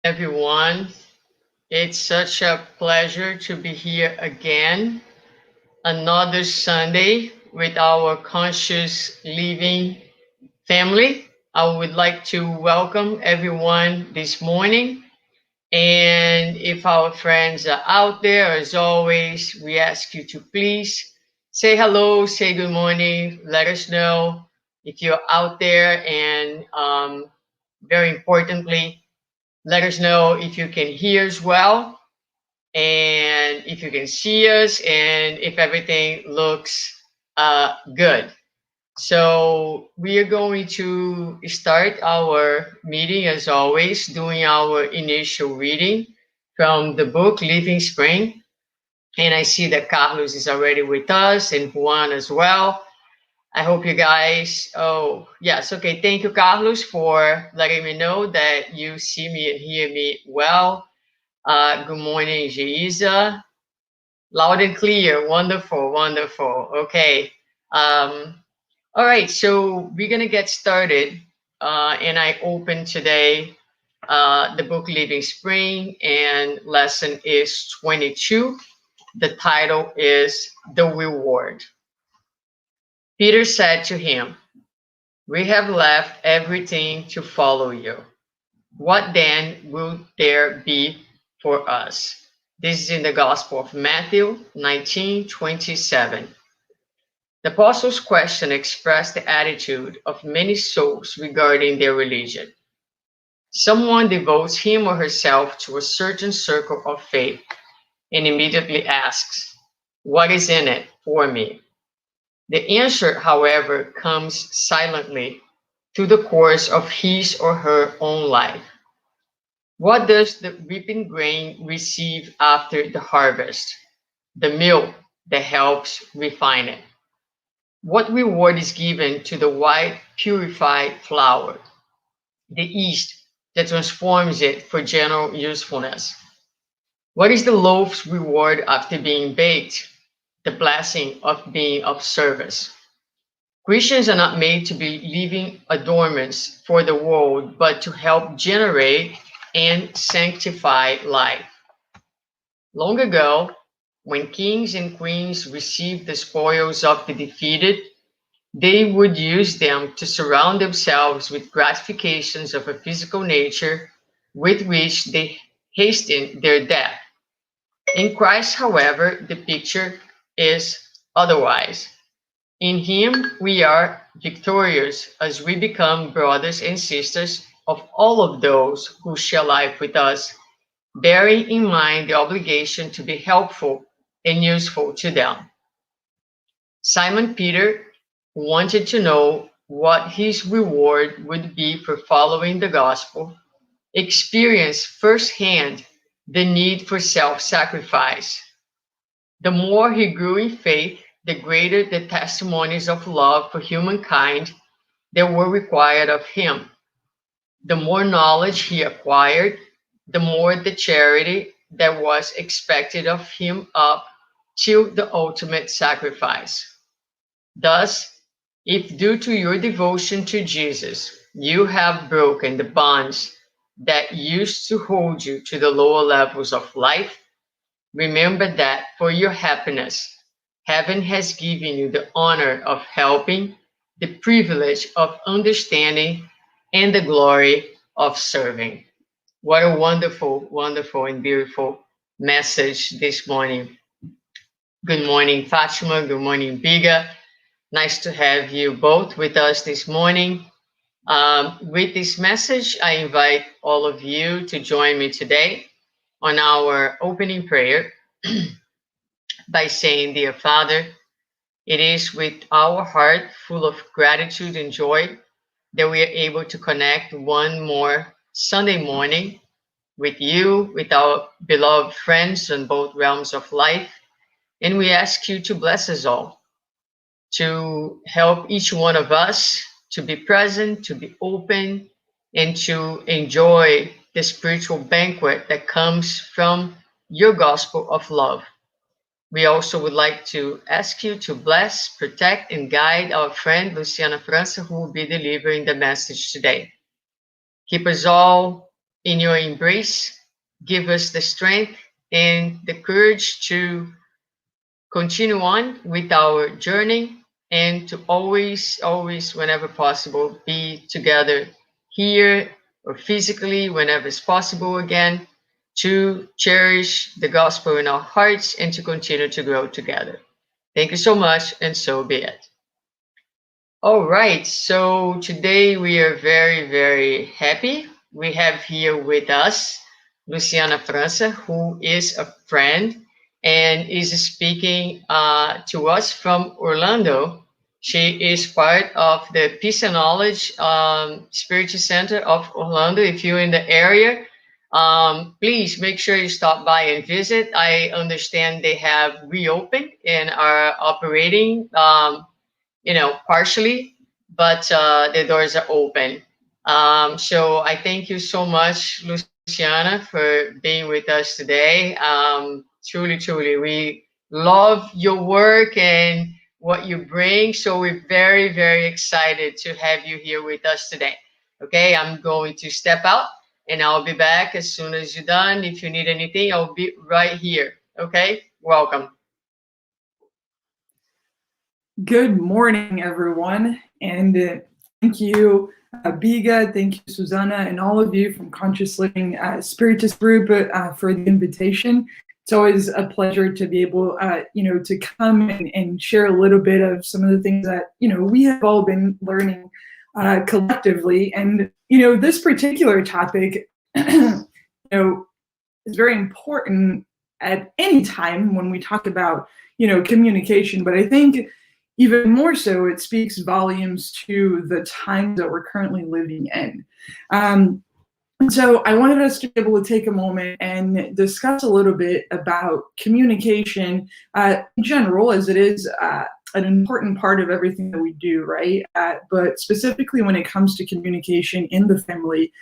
everyone. It's such a pleasure to be here again, another Sunday with our conscious living family. I would like to welcome everyone this morning. And if our friends are out there, as always, we ask you to please say hello, say good morning, let us know if you're out there, and very importantly, let us know if you can hear as well, and if you can see us, and if everything looks good. So we are going to start our meeting as always, doing our initial reading from the book Living Spring. And I see that Carlos is already with us and Juan as well. I hope you guys, oh, yes, okay. Thank you, Carlos, for letting me know that you see me and hear me well. Good morning, Geisa. Loud and clear. Wonderful, wonderful. Okay. Um, all right, so we're gonna get started. And I open today the book Living Spring, and lesson is 22. The title is The Reward. Peter said to him, "We have left everything to follow you. What then will there be for us?" This is in the Gospel of Matthew 19:27. The apostles' question expressed the attitude of many souls regarding their religion. Someone devotes him or herself to a certain circle of faith and immediately asks, "What is in it for me?" The answer, however, comes silently through the course of his or her own life. What does the reaping grain receive after the harvest? The milk that helps refine it. What reward is given to the white, purified flour? The yeast that transforms it for general usefulness. What is the loaf's reward after being baked? The blessing of being of service. Christians are not made to be living adornments for the world, but to help generate and sanctify life. Long ago, when kings and queens received the spoils of the defeated, they would use them to surround themselves with gratifications of a physical nature with which they hastened their death. In Christ, however, the picture is otherwise. In Him, we are victorious as we become brothers and sisters of all of those who share life with us, bearing in mind the obligation to be helpful and useful to them. Simon Peter wanted to know what his reward would be for following the gospel, experienced firsthand the need for self sacrifice. The more he grew in faith, the greater the testimonies of love for humankind that were required of him. The more knowledge he acquired, the more the charity that was expected of him up till the ultimate sacrifice. Thus, if due to your devotion to Jesus, you have broken the bonds that used to hold you to the lower levels of life, remember that for your happiness, heaven has given you the honor of helping, the privilege of understanding, and the glory of serving. What a wonderful, wonderful, and beautiful message this morning. Good morning, Fatima. Good morning, Biga. Nice to have you both with us this morning. With this message, I invite all of you to join me today on our opening prayer by saying, "Dear Father, it is with our heart full of gratitude and joy that we are able to connect one more Sunday morning with you, with our beloved friends on both realms of life. And we ask you to bless us all, to help each one of us to be present, to be open, and to enjoy the spiritual banquet that comes from your gospel of love. We also would like to ask you to bless, protect, and guide our friend Luciana França, who will be delivering the message today. Keep us all. in your embrace. Give us the strength and the courage to continue on with our journey and to always, always, whenever possible, be together here or physically, whenever it's possible again, to cherish the gospel in our hearts and to continue to grow together. Thank you so much, and so be it. All right, so today we are very, very happy. We have here with us Luciana França, who is a friend and is speaking to us from Orlando. She is part of the Peace and Knowledge Spiritual Center of Orlando. If you're in the area, please make sure you stop by and visit. I understand they have reopened and are operating. Partially, but the doors are open. So I thank you so much, Luciana, for being with us today. Truly, truly, we love your work and what you bring. So we're very, very excited to have you here with us today. Okay, I'm going to step out and I'll be back as soon as you're done. If you need anything, I'll be right here. Okay, welcome. Good morning, everyone, and thank you, Biga, thank you, Susanna, and all of you from Conscious Living Spiritist Group for the invitation. It's always a pleasure to be able, to come and share a little bit of some of the things that, we have all been learning collectively. And, this particular topic, is very important at any time when we talk about, communication, but I think even more so, it speaks volumes to the times that we're currently living in. So I wanted us to be able to take a moment and discuss a little bit about communication in general, as it is an important part of everything that we do, right? But specifically when it comes to communication in the family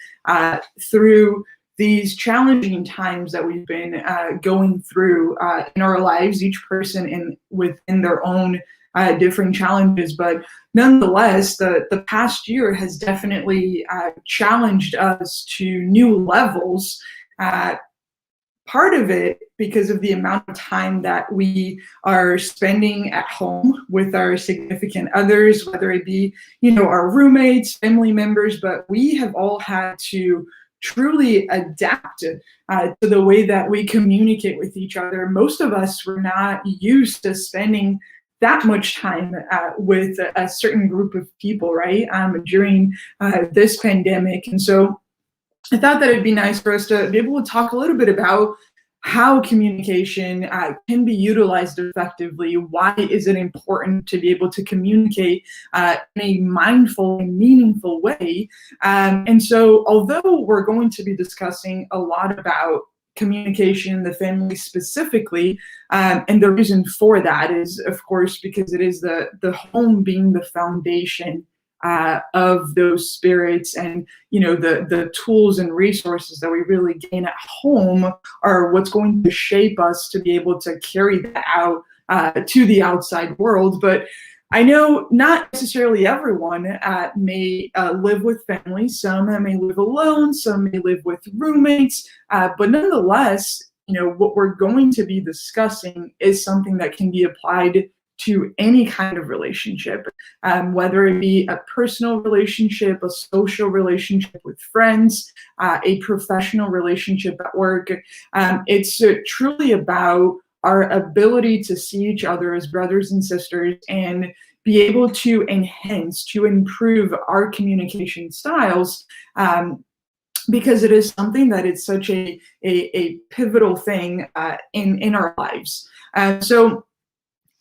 through these challenging times that we've been going through in our lives, each person within their own different challenges, but nonetheless, the past year has definitely challenged us to new levels. Part of it because of the amount of time that we are spending at home with our significant others, whether it be, our roommates, family members, but we have all had to truly adapt to the way that we communicate with each other. Most of us were not used to spending that much time with a certain group of people, right, during this pandemic. And so I thought that it'd be nice for us to be able to talk a little bit about how communication can be utilized effectively. Why is it important to be able to communicate in a mindful and meaningful way? And so although we're going to be discussing a lot about communication in the family specifically, and the reason for that is, of course, because it is the home being the foundation of those spirits, and the tools and resources that we really gain at home are what's going to shape us to be able to carry that out to the outside world. But I know not necessarily everyone may live with family. Some may live alone, some may live with roommates, but nonetheless, what we're going to be discussing is something that can be applied to any kind of relationship, whether it be a personal relationship, a social relationship with friends, a professional relationship at work. It's truly about our ability to see each other as brothers and sisters and be able to enhance, to improve our communication styles, because it is something that is such a pivotal thing in our lives. So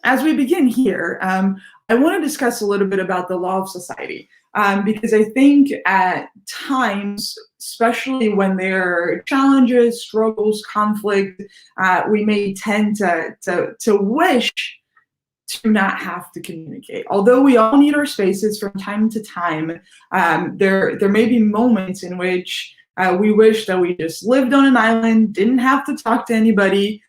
as we begin here, I want to discuss a little bit about the law of society, because I think at times, especially when there are challenges, struggles, conflict, we may tend to wish to not have to communicate. Although we all need our spaces from time to time, there may be moments in which we wish that we just lived on an island, didn't have to talk to anybody,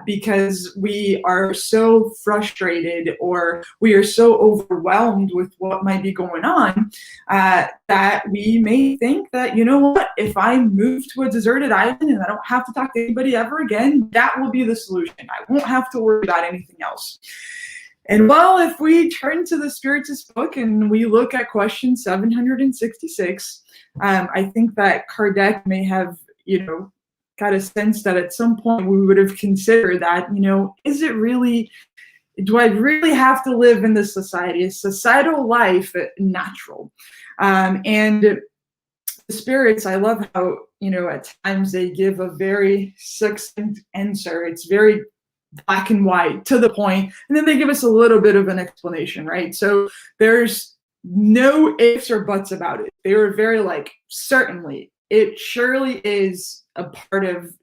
because we are so frustrated or we are so overwhelmed with what might be going on that we may think that, you know what, if I move to a deserted island and I don't have to talk to anybody ever again, that will be the solution. I won't have to worry about anything else. And well, if we turn to the Spiritist book and we look at question 766, I think that Kardec may have, got a sense that at some point we would have considered that, is it really, do I really have to live in this society? Is societal life natural? And the spirits, I love how, at times they give a very succinct answer. It's very black and white, to the point, and then they give us a little bit of an explanation, right? So there's no ifs or buts about it. They were very certainly, it surely is a part of,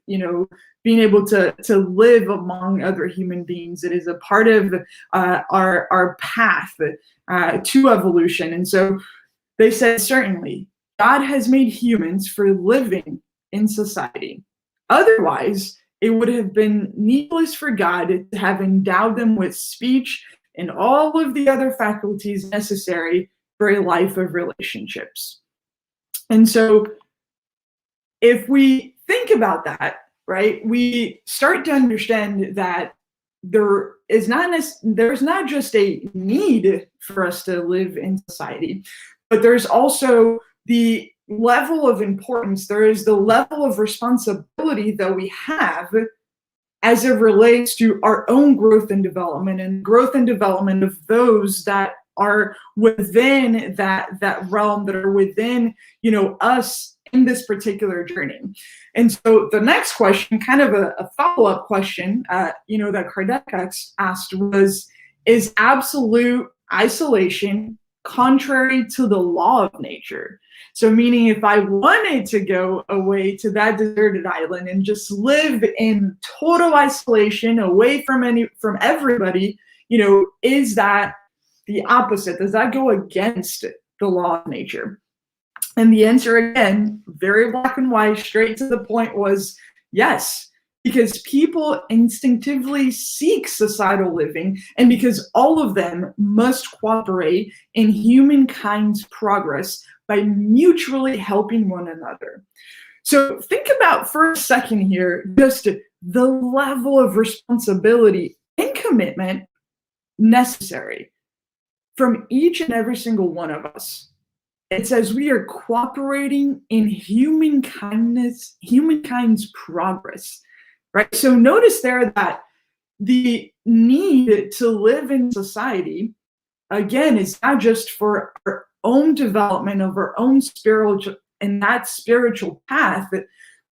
being able to live among other human beings. It is a part of our path to evolution. And so they said, certainly, God has made humans for living in society. Otherwise, it would have been needless for God to have endowed them with speech and all of the other faculties necessary for a life of relationships. And so if we think about that, right, we start to understand that there's not just a need for us to live in society, but there's also the level of importance, there is the level of responsibility that we have as it relates to our own growth and development of those that are within that realm, that are within, us in this particular journey. And so the next question, kind of a follow-up question, that Kardec asked was, is absolute isolation contrary to the law of nature? So meaning, if I wanted to go away to that deserted island and just live in total isolation, away from everybody, is that the opposite? Does that go against the law of nature? And the answer, again, very black and white, straight to the point, was yes. Because people instinctively seek societal living, and because all of them must cooperate in humankind's progress by mutually helping one another. So think about for a second here, just the level of responsibility and commitment necessary from each and every single one of us. It says we are cooperating in humankind's progress. Right. So notice there that the need to live in society, again, is not just for our own development of our own spiritual path, but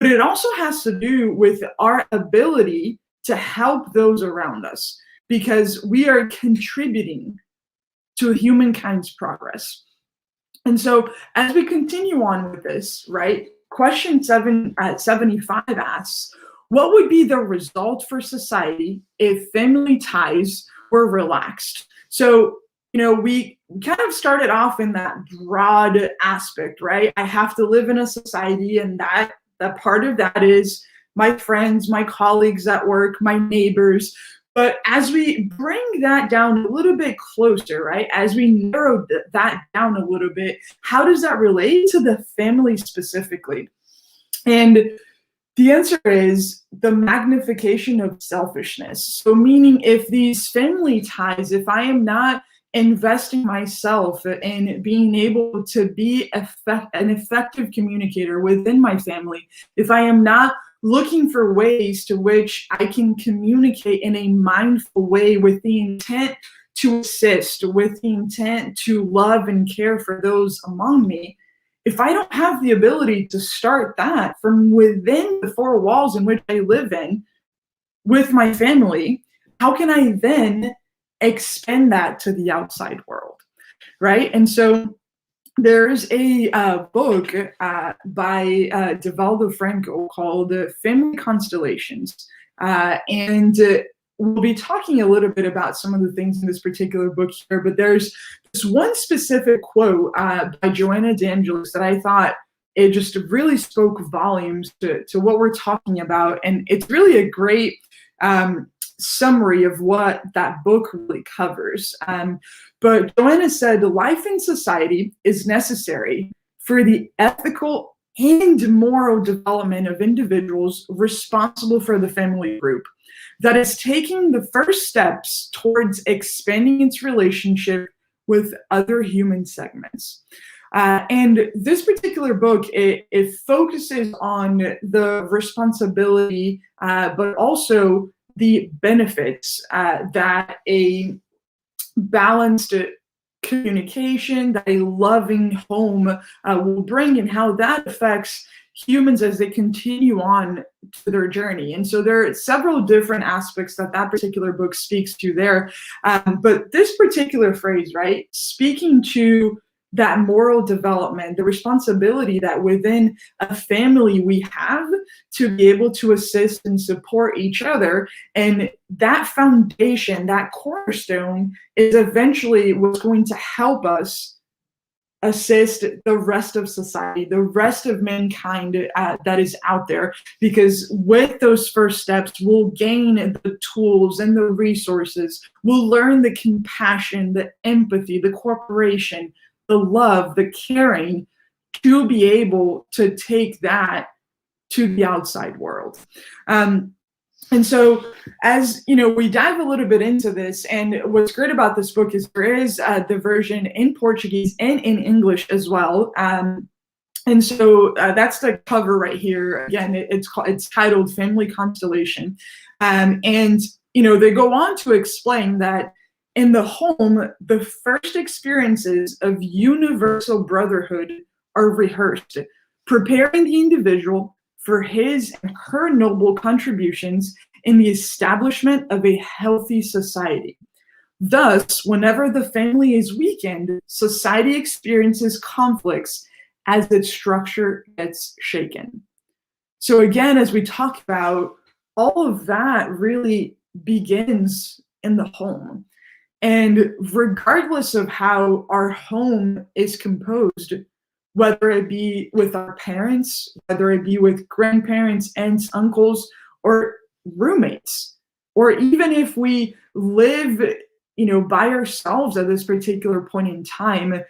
it also has to do with our ability to help those around us, because we are contributing to humankind's progress. And so as we continue on with this, right, question 75 asks, what would be the result for society if family ties were relaxed? So, we kind of started off in that broad aspect, right? I have to live in a society, and that part of that is my friends, my colleagues at work, my neighbors. But as we bring that down a little bit closer, right, as we narrow that down a little bit, how does that relate to the family specifically? And the answer is the magnification of selfishness. So meaning, if these family ties, if I am not investing myself in being able to be an effective communicator within my family, if I am not looking for ways to which I can communicate in a mindful way with the intent to assist, with the intent to love and care for those among me, if I don't have the ability to start that from within the four walls in which I live in with my family, how can I then expend that to the outside world, right? And so there's a book by Divaldo Franco called Family Constellations, and we'll be talking a little bit about some of the things in this particular book here, but there's this one specific quote by Joanna D'Angelis that I thought it just really spoke volumes to what we're talking about. And it's really a great summary of what that book really covers. But Joanna said, life in society is necessary for the ethical and moral development of individuals responsible for the family group that is taking the first steps towards expanding its relationship with other human segments. And this particular book, it focuses on the responsibility, but also the benefits that a balanced communication, that a loving home will bring, and how that affects humans as they continue on to their journey. And so there are several different aspects that that particular book speaks to there. But this particular phrase, right, speaking to that moral development, the responsibility that within a family we have to be able to assist and support each other. And that foundation, that cornerstone, is eventually what's going to help us assist the rest of society, the rest of mankind that is out there. Because with those first steps, we'll gain the tools and the resources. We'll learn the compassion, the empathy, the cooperation, the love, the caring, to be able to take that to the outside world. And so, as you know, we dive a little bit into this, and what's great about this book is there is the version in Portuguese and in English as well. And so that's the cover right here. Again, it's titled Family Constellation. And you know, they go on to explain that in the home, the first experiences of universal brotherhood are rehearsed, preparing the individual for his and her noble contributions in the establishment of a healthy society. Thus, whenever the family is weakened, society experiences conflicts as its structure gets shaken. So again, as we talk about, all of that really begins in the home. And regardless of how our home is composed, whether it be with our parents, whether it be with grandparents, aunts, uncles, or roommates, or even if we live, you know, by ourselves at this particular point in time,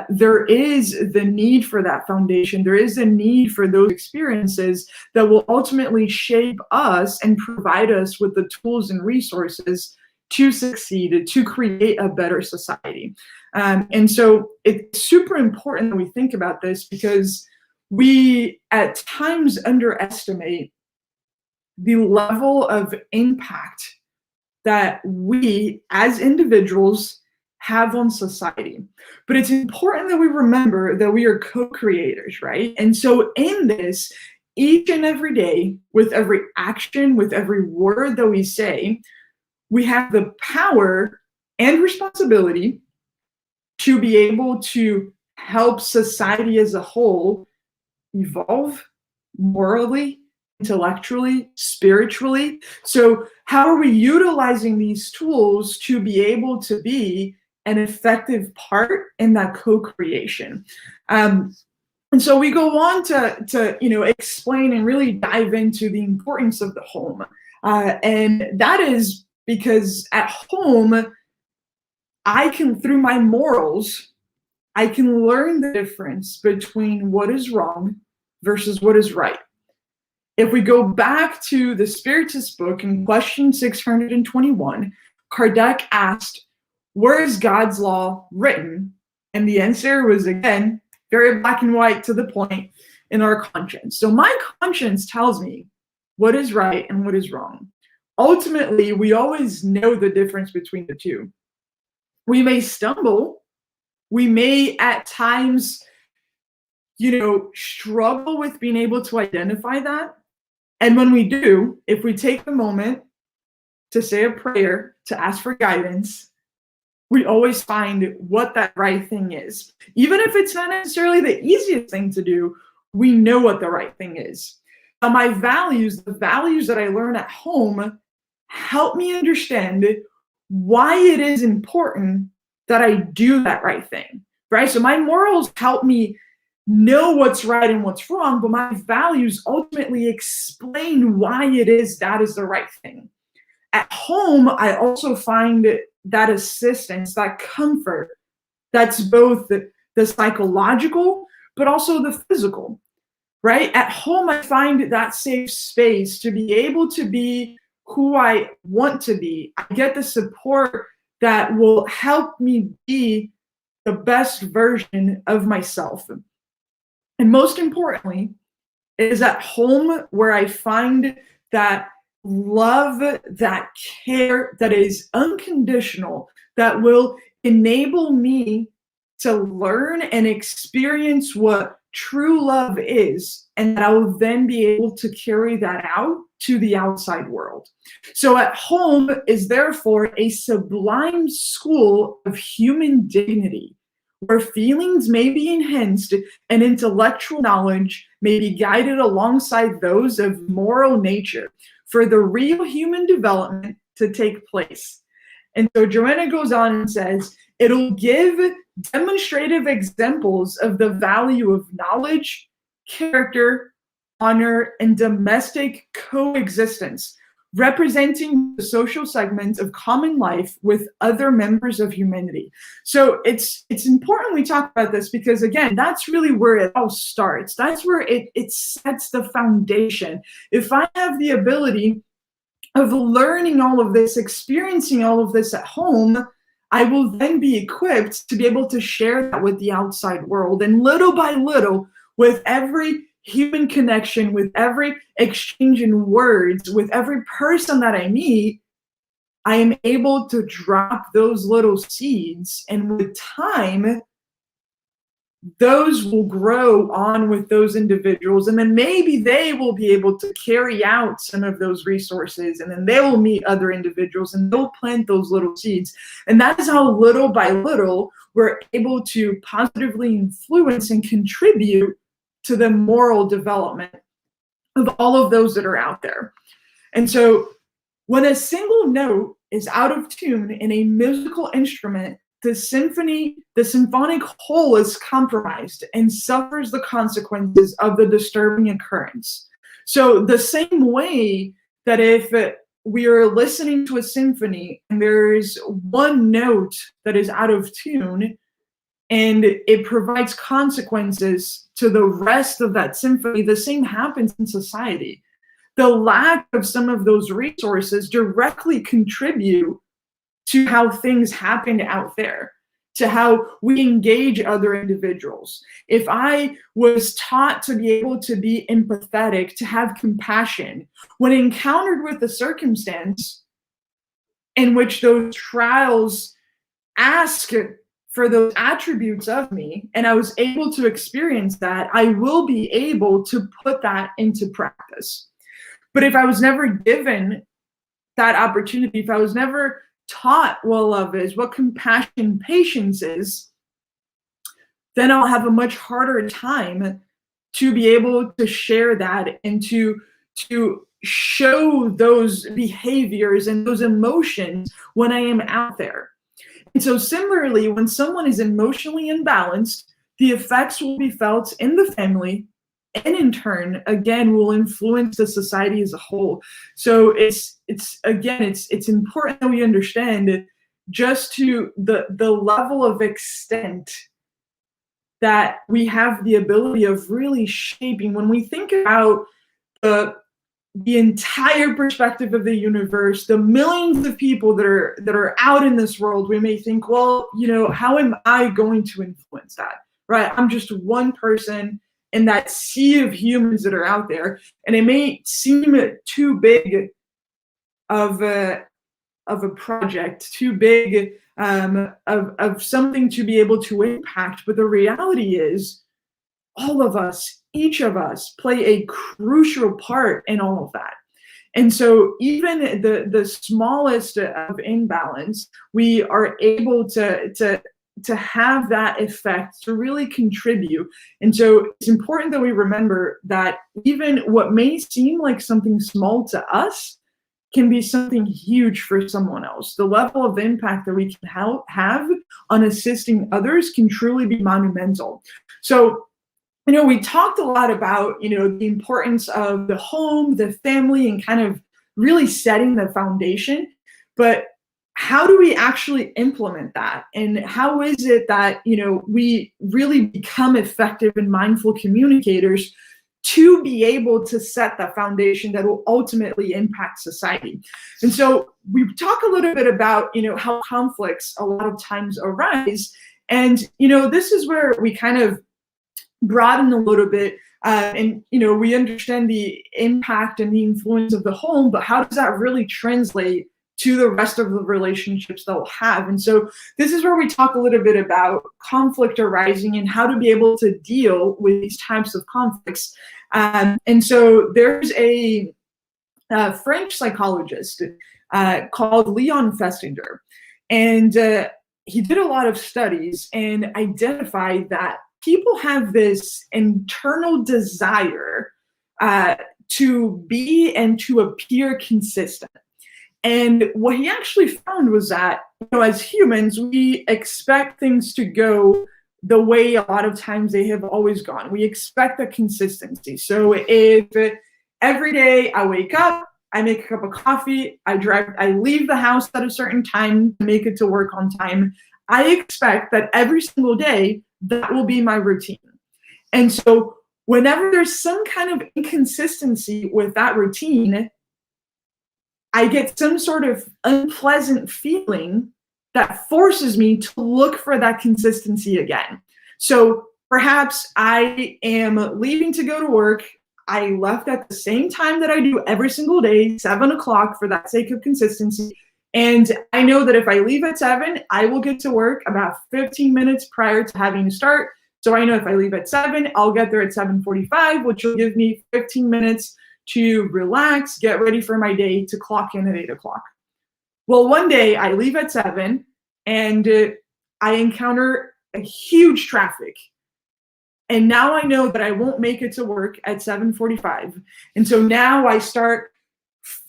there is the need for that foundation. There is a need for those experiences that will ultimately shape us and provide us with the tools and resources to succeed, to create a better society. And so it's super important that we think about this, because we at times underestimate the level of impact that we as individuals have on society. But it's important that we remember that we are co-creators, right? And so in this, each and every day, with every action, with every word that we say, we have the power and responsibility to be able to help society as a whole evolve morally, intellectually, spiritually. So how are we utilizing these tools to be able to be an effective part in that co-creation? And so we go on to you know, explain and really dive into the importance of the home. And that is because at home, I can, through my morals, I can learn the difference between what is wrong versus what is right. If we go back to the Spiritist book in question 621, Kardec asked, where is God's law written? And the answer was, again, very black and white, to the point, in our conscience. So my conscience tells me what is right and what is wrong. Ultimately, we always know the difference between the two. We may stumble. We may at times, you know, struggle with being able to identify that. And when we do, if we take a moment to say a prayer, to ask for guidance, we always find what that right thing is. Even if it's not necessarily the easiest thing to do, we know what the right thing is. Now, my values, the values that I learn at home, help me understand why it is important that I do that right thing, right? So my morals help me know what's right and what's wrong, but my values ultimately explain why it is that is the right thing. At home, I also find that assistance, that comfort, that's both the psychological, but also the physical, right? At home, I find that safe space to be able to be who I want to be. I get the support that will help me be the best version of myself. And most importantly, it is at home where I find that love, that care that is unconditional, that will enable me to learn and experience what true love is, and that I will then be able to carry that out to the outside world. So at home is therefore a sublime school of human dignity, where feelings may be enhanced and intellectual knowledge may be guided alongside those of moral nature for the real human development to take place. And so Joanna goes on and says, it'll give demonstrative examples of the value of knowledge, character, honor, and domestic coexistence, representing the social segments of common life with other members of humanity. So it's important we talk about this because, again, that's really where it all starts. That's where it sets the foundation. If I have the ability of learning all of this, experiencing all of this at home, I will then be equipped to be able to share that with the outside world. And little by little, with every human connection, with every exchange in words, with every person that I meet, I am able to drop those little seeds. And with time, those will grow on with those individuals, and then maybe they will be able to carry out some of those resources, and then they will meet other individuals and they'll plant those little seeds. And that is how little by little we're able to positively influence and contribute to the moral development of all of those that are out there. And so when a single note is out of tune in a musical instrument, the symphonic whole is compromised and suffers the consequences of the disturbing occurrence. So the same way that if we are listening to a symphony and there's one note that is out of tune and it provides consequences to the rest of that symphony, the same happens in society. The lack of some of those resources directly contribute to how things happen out there, to how we engage other individuals. If I was taught to be able to be empathetic, to have compassion, when encountered with a circumstance in which those trials ask for those attributes of me, and I was able to experience that, I will be able to put that into practice. But if I was never given that opportunity, if I was never taught what love is, what compassion, patience is, then I'll have a much harder time to be able to share that and to show those behaviors and those emotions when I am out there. And so similarly, when someone is emotionally imbalanced, the effects will be felt in the family, and in turn, again, will influence the society as a whole. So it's important that we understand just to the level of extent that we have the ability of really shaping. When we think about the entire perspective of the universe, the millions of people that are out in this world, we may think, well, how am I going to influence that? Right? I'm just one person in that sea of humans that are out there, and it may seem too big of a project, too big of something to be able to impact. But the reality is, all of us, each of us, play a crucial part in all of that. And so even the smallest of imbalance, we are able to have that effect, to really contribute. And so it's important that we remember that even what may seem like something small to us can be something huge for someone else. The level of impact that we can have on assisting others can truly be monumental. So, we talked a lot about, the importance of the home, the family, and kind of really setting the foundation. But how do we actually implement that? And how is it that, we really become effective and mindful communicators to be able to set the foundation that will ultimately impact society? And so we talk a little bit about, how conflicts a lot of times arise. And, this is where we kind of broaden a little bit. And we understand the impact and the influence of the home, but how does that really translate to the rest of the relationships that we'll have? And so this is where we talk a little bit about conflict arising and how to be able to deal with these types of conflicts. And so there's a French psychologist called Leon Festinger, and he did a lot of studies and identified that people have this internal desire to be and to appear consistent. And what he actually found was that, as humans, we expect things to go the way a lot of times they have always gone. We expect the consistency. So if every day I wake up, I make a cup of coffee, I leave the house at a certain time to make it to work on time, I expect that every single day that will be my routine. And so whenever there's some kind of inconsistency with that routine, I get some sort of unpleasant feeling that forces me to look for that consistency again. So perhaps I am leaving to go to work. I left at the same time that I do every single day, 7 o'clock, for that sake of consistency. And I know that if I leave at 7, I will get to work about 15 minutes prior to having to start. So I know if I leave at 7, I'll get there at 7:45, which will give me 15 minutes to relax, get ready for my day, to clock in at 8 o'clock. Well, one day I leave at 7 and I encounter a huge traffic. And now I know that I won't make it to work at 7:45. And so now I start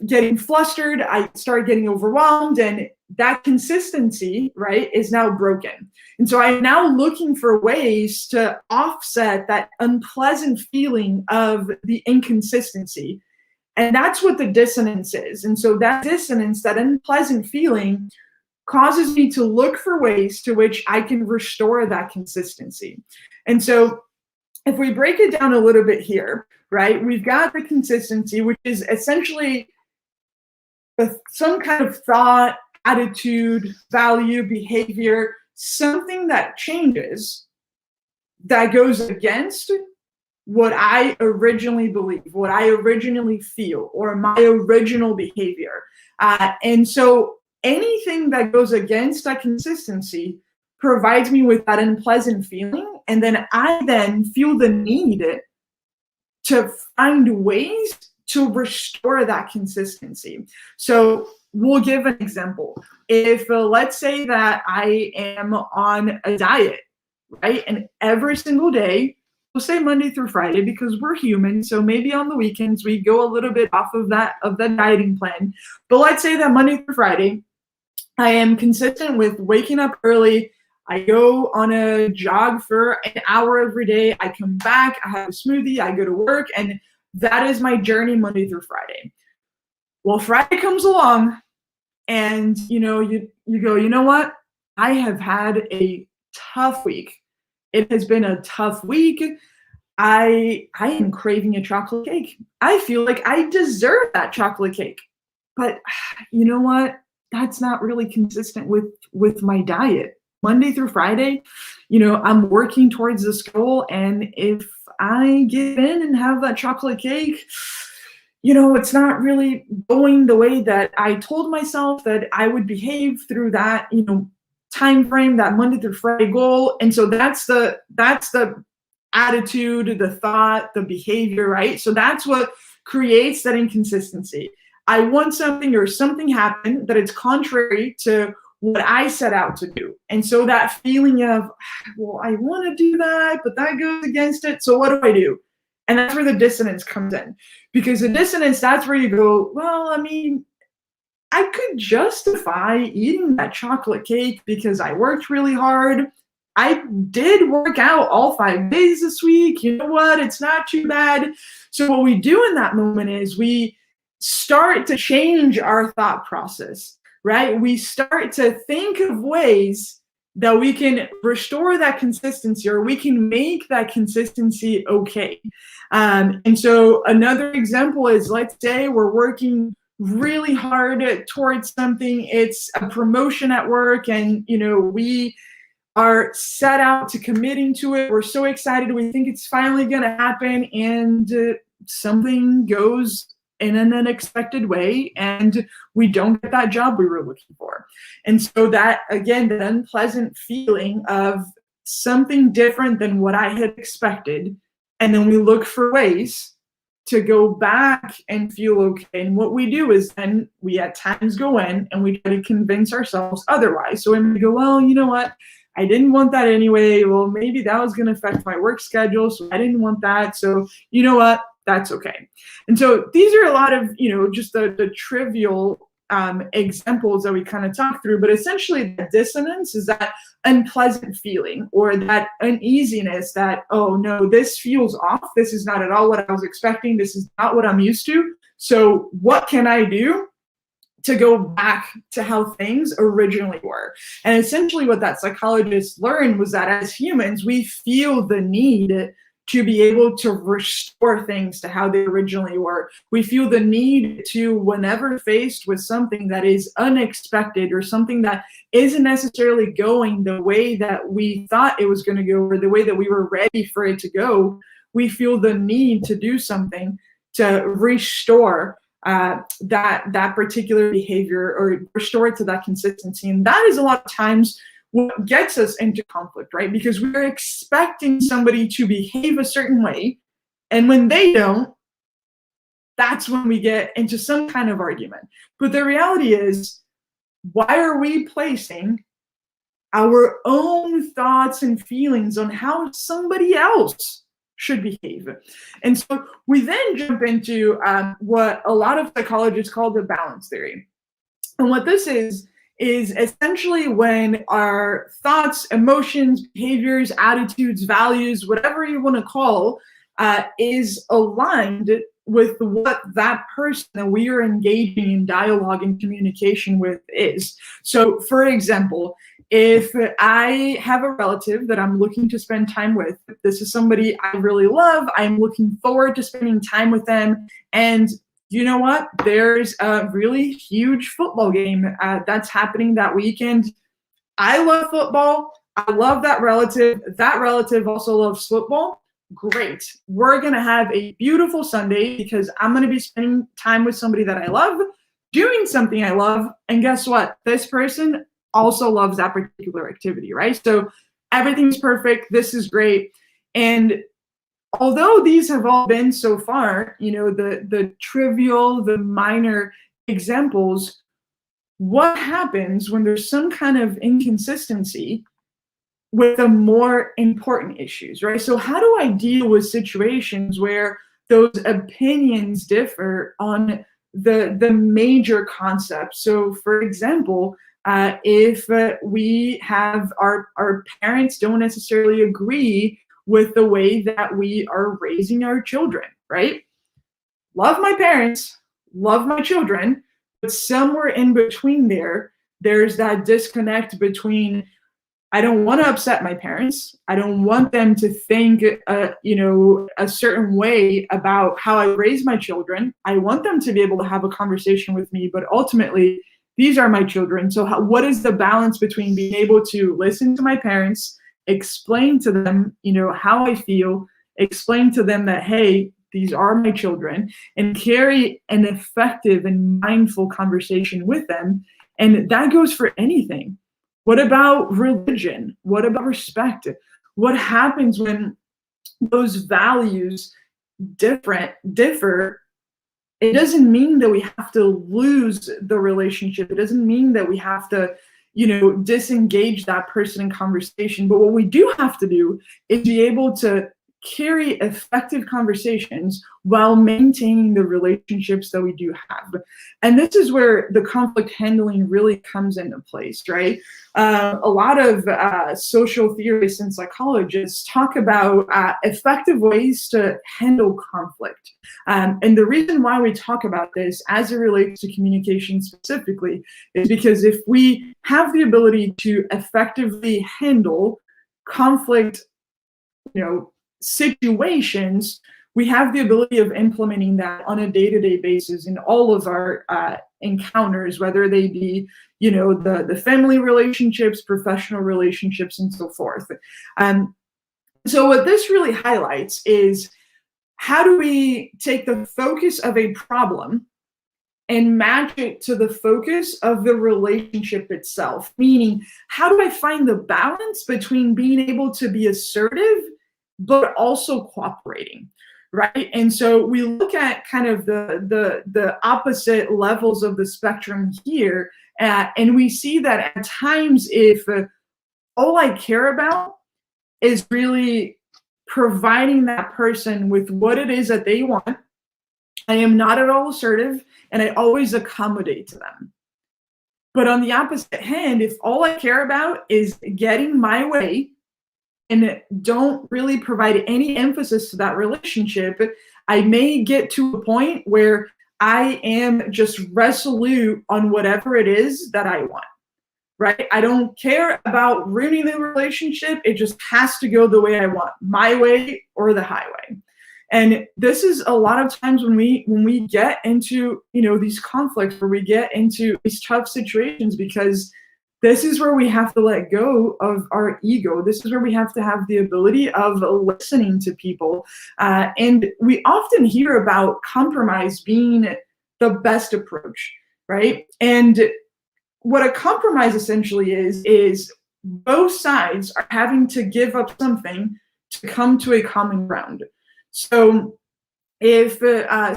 getting flustered, I start getting overwhelmed, and that consistency, right, is now broken. And so I'm now looking for ways to offset that unpleasant feeling of the inconsistency. And that's what the dissonance is. And so that dissonance, that unpleasant feeling, causes me to look for ways to which I can restore that consistency. And so if we break it down a little bit here, right, we've got the consistency, which is essentially some kind of thought, attitude, value, behavior, something that changes, that goes against what I originally believe, what I originally feel, or my original behavior. And so anything that goes against that consistency provides me with that unpleasant feeling. And then I then feel the need to find ways to restore that consistency. So we'll give an example. If let's say that I am on a diet, right? And every single day, we'll say Monday through Friday, because we're human. So maybe on the weekends we go a little bit off of the dieting plan. But let's say that Monday through Friday, I am consistent with waking up early. I go on a jog for an hour every day. I come back, I have a smoothie, I go to work, and that is my journey Monday through Friday. Well, Friday comes along and you go, you know what? I have had a tough week. It has been a tough week. I am craving a chocolate cake. I feel like I deserve that chocolate cake. But you know what? That's not really consistent with my diet. Monday through Friday, I'm working towards this goal. And if I give in and have that chocolate cake, it's not really going the way that I told myself that I would behave through that, time frame, that Monday through Friday goal. And so that's the attitude, the thought, the behavior, right? So that's what creates that inconsistency. I want something, or something happened that it's contrary to what I set out to do. And so that feeling of, well, I want to do that, but that goes against it. So what do I do? And that's where the dissonance comes in. Because the dissonance, that's where you go, well, I could justify eating that chocolate cake because I worked really hard. I did work out all 5 days this week. You know what? It's not too bad. So what we do in that moment is we start to change our thought process, right? We start to think of ways that we can restore that consistency, or we can make that consistency okay. And so another example is, let's say we're working really hard towards something. It's a promotion at work, and we are set out to committing to it. We're so excited. We think it's finally going to happen, and something goes in an unexpected way, and we don't get that job we were looking for. And so that, again, that unpleasant feeling of something different than what I had expected, and then we look for ways to go back and feel okay. And what we do is then we at times go in and we try to convince ourselves otherwise. So when we go, well, you know what? I didn't want that anyway. Well, maybe that was going to affect my work schedule, so I didn't want that. So you know what? That's okay. And so these are a lot of, just the trivial examples that we kind of talk through. But essentially, the dissonance is that unpleasant feeling, or that uneasiness that, oh no, this feels off. This is not at all what I was expecting. This is not what I'm used to. So what can I do to go back to how things originally were? And essentially what that psychologist learned was that as humans, we feel the need to be able to restore things to how they originally were. We feel the need to, whenever faced with something that is unexpected, or something that isn't necessarily going the way that we thought it was going to go, or the way that we were ready for it to go, we feel the need to do something to restore that particular behavior, or restore it to that consistency. And that is a lot of times what gets us into conflict, right? Because we're expecting somebody to behave a certain way, and when they don't, that's when we get into some kind of argument. But the reality is, why are we placing our own thoughts and feelings on how somebody else should behave? And so we then jump into what a lot of psychologists call the balance theory. And what this is essentially when our thoughts, emotions, behaviors, attitudes, values, whatever you want to call, is aligned with what that person that we are engaging in dialogue and communication with is. So, for example, if I have a relative that I'm looking to spend time with, this is somebody I really love, I'm looking forward to spending time with them, and you know what? There's a really huge football game that's happening that weekend. I love football. I love that relative. That relative also loves football. Great. We're going to have a beautiful Sunday because I'm going to be spending time with somebody that I love, doing something I love. And guess what? This person also loves that particular activity, right? So everything's perfect. This is great. And although these have all been so far, the trivial, the minor examples, what happens when there's some kind of inconsistency with the more important issues, right? So how do I deal with situations where those opinions differ on the major concepts? So for example, if we have our parents don't necessarily agree with the way that we are raising our children, right? Love my parents, love my children, but somewhere in between there's that disconnect between, I don't want to upset my parents. I don't want them to think, a certain way about how I raise my children. I want them to be able to have a conversation with me, but ultimately, these are my children. So what is the balance between being able to listen to my parents, explain to them, how I feel, explain to them that, hey, these are my children, and carry an effective and mindful conversation with them? And that goes for anything. What about religion? What about respect? What happens when those values differ? It doesn't mean that we have to lose the relationship. It doesn't mean that we have to, disengage that person in conversation. But what we do have to do is be able to carry effective conversations while maintaining the relationships that we do have. And this is where the conflict handling really comes into place, right? A lot of social theorists and psychologists talk about effective ways to handle conflict. And the reason why we talk about this as it relates to communication specifically is because if we have the ability to effectively handle conflict, situations, we have the ability of implementing that on a day-to-day basis in all of our encounters, whether they be, the family relationships, professional relationships, and so forth. So what this really highlights is, how do we take the focus of a problem and match it to the focus of the relationship itself? Meaning, how do I find the balance between being able to be assertive but also cooperating, right? And so we look at kind of the opposite levels of the spectrum here, and we see that at times, if all I care about is really providing that person with what it is that they want, I am not at all assertive, and I always accommodate to them. But on the opposite hand, if all I care about is getting my way and don't really provide any emphasis to that relationship, I may get to a point where I am just resolute on whatever it is that I want, right? I don't care about ruining the relationship. It just has to go the way I want, my way or the highway. And this is a lot of times when we get into, these conflicts, where we get into these tough situations, because this is where we have to let go of our ego. This is where we have to have the ability of listening to people. And we often hear about compromise being the best approach, right? And what a compromise essentially is both sides are having to give up something to come to a common ground. So if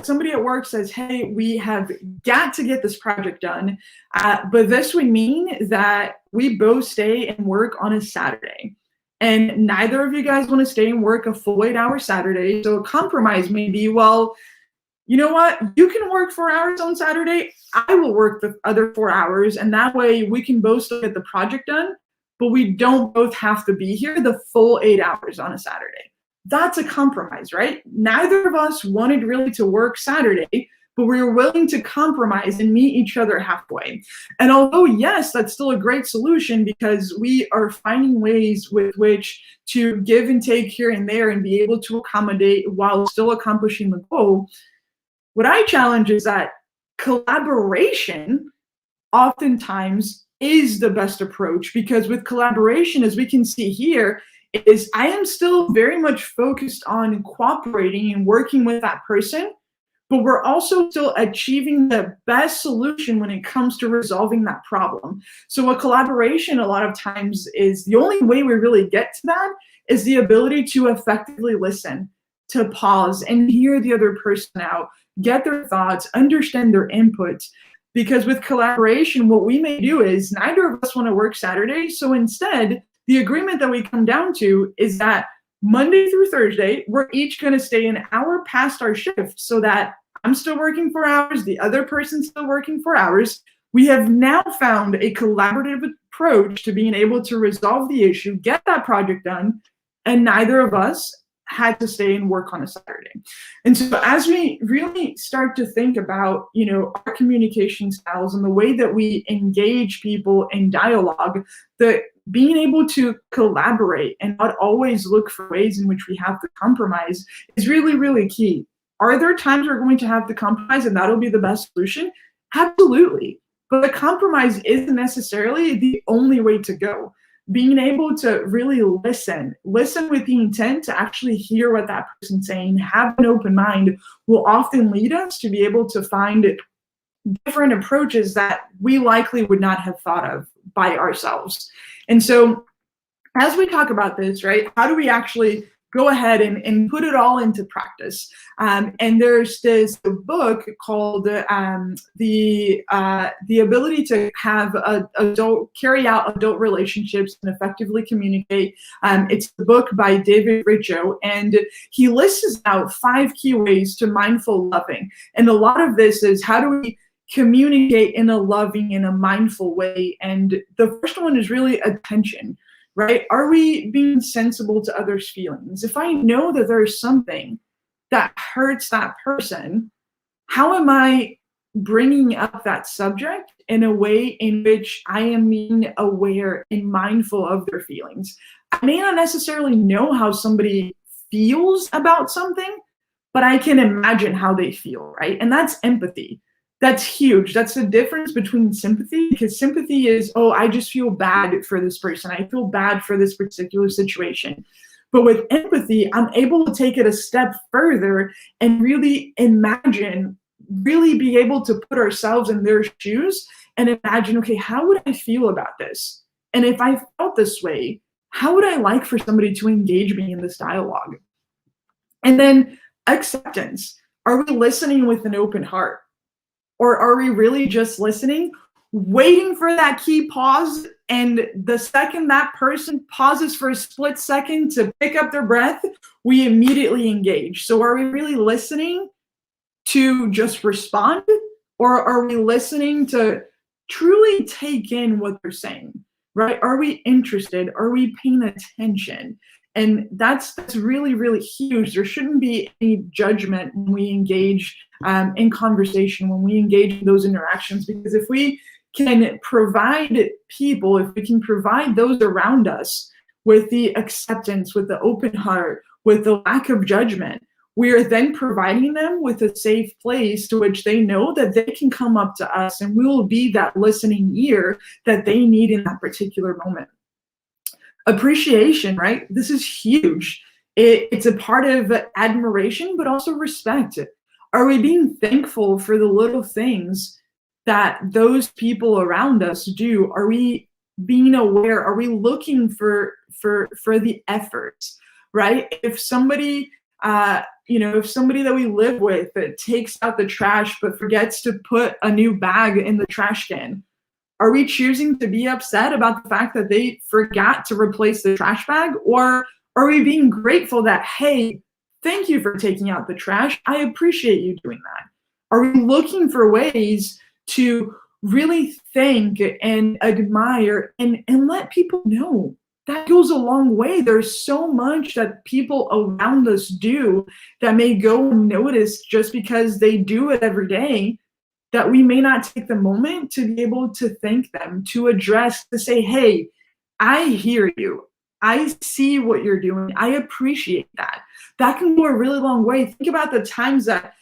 somebody at work says, hey, we have got to get this project done, but this would mean that we both stay and work on a Saturday. And neither of you guys want to stay and work a full 8-hour Saturday. So a compromise may be, well, you know what? You can work 4 hours on Saturday. I will work the other 4 hours. And that way we can both still get the project done, but we don't both have to be here the full 8 hours on a Saturday. That's a compromise, right? Neither of us wanted really to work Saturday, but we were willing to compromise and meet each other halfway. And although, yes, that's still a great solution, because we are finding ways with which to give and take here and there and be able to accommodate while still accomplishing the goal, what I challenge is that collaboration oftentimes is the best approach, because with collaboration, as we can see here, is I am still very much focused on cooperating and working with that person, but we're also still achieving the best solution when it comes to resolving that problem. So a collaboration, a lot of times, is the only way we really get to that is the ability to effectively listen, to pause and hear the other person out, get their thoughts, understand their input. Because with collaboration, what we may do is neither of us want to work Saturday, so instead, the agreement that we come down to is that Monday through Thursday, we're each going to stay an hour past our shift, so that I'm still working 4 hours, the other person's still working 4 hours. We have now found a collaborative approach to being able to resolve the issue, get that project done, and neither of us had to stay and work on a Saturday. And so as we really start to think about, our communication styles and the way that we engage people in dialogue, the being able to collaborate and not always look for ways in which we have to compromise is really, really key. Are there times we're going to have to compromise and that'll be the best solution? Absolutely. But the compromise isn't necessarily the only way to go. Being able to really listen with the intent to actually hear what that person's saying, have an open mind, will often lead us to be able to find different approaches that we likely would not have thought of by ourselves. And so as we talk about this, right, how do we actually go ahead and put it all into practice. And there's this book called the ability to have carry out adult relationships and effectively communicate. It's the book by David Richo, and he lists out 5 key ways to mindful loving. And a lot of this is, how do we communicate in a loving and a mindful way? And the first one is really attention. Right? Are we being sensible to others' feelings? If I know that there's something that hurts that person, how am I bringing up that subject in a way in which I am being aware and mindful of their feelings? I may not necessarily know how somebody feels about something, but I can imagine how they feel, right? And that's empathy. That's huge. That's the difference between sympathy, because sympathy is, oh, I just feel bad for this person. I feel bad for this particular situation. But with empathy, I'm able to take it a step further and really imagine, really be able to put ourselves in their shoes and imagine, okay, how would I feel about this? And if I felt this way, how would I like for somebody to engage me in this dialogue? And then acceptance. Are we listening with an open heart? Or are we really just listening, waiting for that key pause, and the second that person pauses for a split second to pick up their breath, we immediately engage? So are we really listening to just respond, or are we listening to truly take in what they're saying, right? Are we interested? Are we paying attention? And that's really, really huge. There shouldn't be any judgment when we engage in conversation, when we engage in those interactions, because if we can provide people, if we can provide those around us with the acceptance, with the open heart, with the lack of judgment, we are then providing them with a safe place to which they know that they can come up to us and we will be that listening ear that they need in that particular moment. Appreciation, right? This is huge. It's a part of admiration, but also respect. Are we being thankful for the little things that those people around us do? Are we being aware? Are we looking for the efforts, right? If somebody, if somebody that we live with that takes out the trash but forgets to put a new bag in the trash can, are we choosing to be upset about the fact that they forgot to replace the trash bag? Or are we being grateful that, hey, thank you for taking out the trash. I appreciate you doing that. Are we looking for ways to really thank and admire and let people know? That goes a long way. There's so much that people around us do that may go unnoticed just because they do it every day, that we may not take the moment to be able to thank them, to address, to say, hey, I hear you. I see what you're doing. I appreciate that. That can go a really long way. Think about the times that,